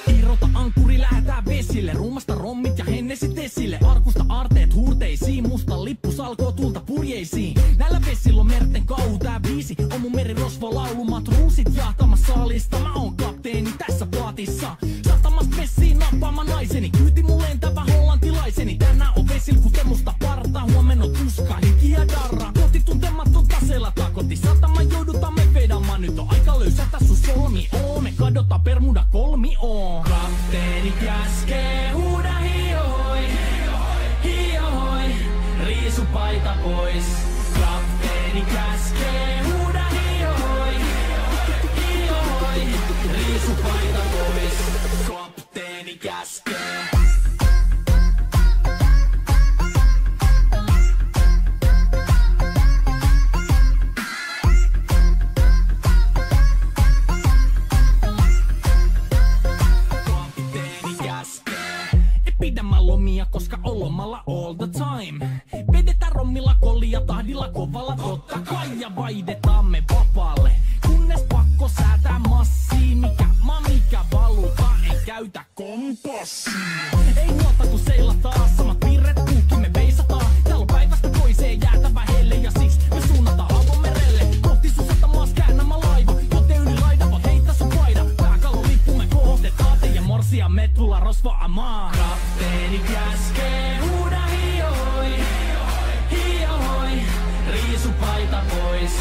Irrota ankkuri, lähetään vesille. Rummasta rommit ja hennesit esille. Arkusta aarteet huurteisiin. Musta lippu salkoo tulta purjeisiin. Näillä vesillä on merten kauhu, tää biisi on mun merirosvo laulu. Matruusit jahtamassa saalista. Mä oon kapteeni tässä paatissa. Satamasta messiin nappaama naiseni. Kyyti mun lentävä hollantilaiseni. Tänään on vesil kuten musta parta. Huomenna on tuska, hiki ja darra. Koti tuntematon taseella takoti. Satama joudutaan me vedamaan. Nyt on aika löysätä sun solmi. Me kadota Bermuda kolmioon. Kapteeni käskee, huuda hiohoi, hiohoi, riisu paita pois. Kapteeni käskee, huuda hiohoi, hiohoi, riisu paita pois. Kapteeni käskee. Pidämään lomia, koska on lomalla all the time. Vedetään rommilla kollia tahdilla kovalla totta kai. Ja vaihdetaan me vapaalle, kunnes pakko säätää massiin. Mikä valuta, ei käytä kompassia. Ei nuota kun seilataan, samat virret puhki me veisataan. Täällä on päivästä toiseen jäätävä helle. Ja siksi me suunnataan avomerelle. Kohti sun satamaas käännämä laiva. Jote yli raidava heitä sun paida. Pääkallon lippu me kohotetaan. Teidän morsia me tulla rosvaamaan. Kapteeni käskee, huuda hiohoi, hiohoi, riisu paita pois.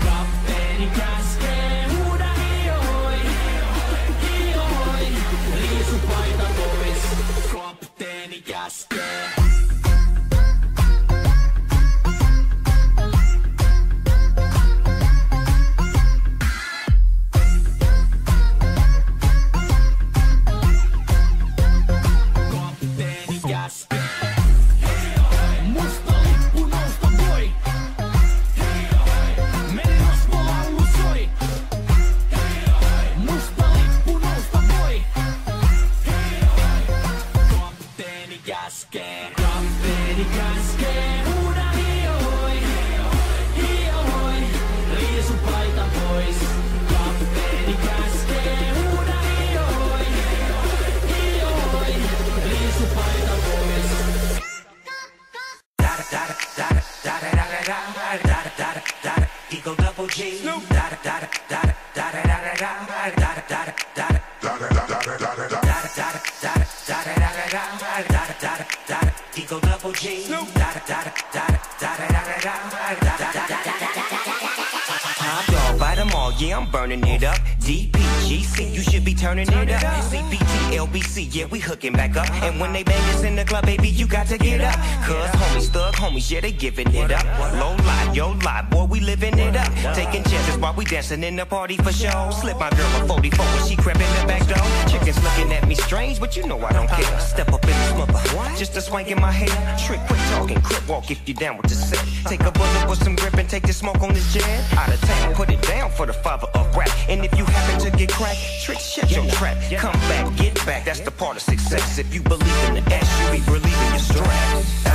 Kapteeni käskee, huuda hiohoi, hiohoi, riisu paita pois. Kapteeni käskee. Musta lippu nousta voi. Merirosvo laulu soi. Musta lippu nousta voi. Kapteeni käskee. Kapteeni käskee. Huuda hiohoi, hiohoi, riisu paita pois. Kapteeni käskee. Huuda hiohoi, hiohoi, riisu paita pois. Eagle double G. Eagle double G. Top dog, bite them all, yeah, I'm burning it up. DPGC, you should be turning it up. CPT, LBC, yeah, we hooking back up. And when they bang us in the club, baby, you got to get up. Cause homies, thug homies, yeah, they giving it up. Low lie, yo lie, boy, we living it up. Taking chances while we dancing in the party for show. Slip my girl a 44 when she crept in the back door. Chickens looking at me strange, but you know I don't care. Step up in the smother, just a swank in my hair. Trick, quick talking, crip walk if you down with the set. Take a bullet with some grip and take the smoke on this jet. Out of town, put it down for the father of rap. And if you happen to get cracked, trick, shut your trap. Come back, get back, that's the part of success. If you believe in the S, you be relieving your stress.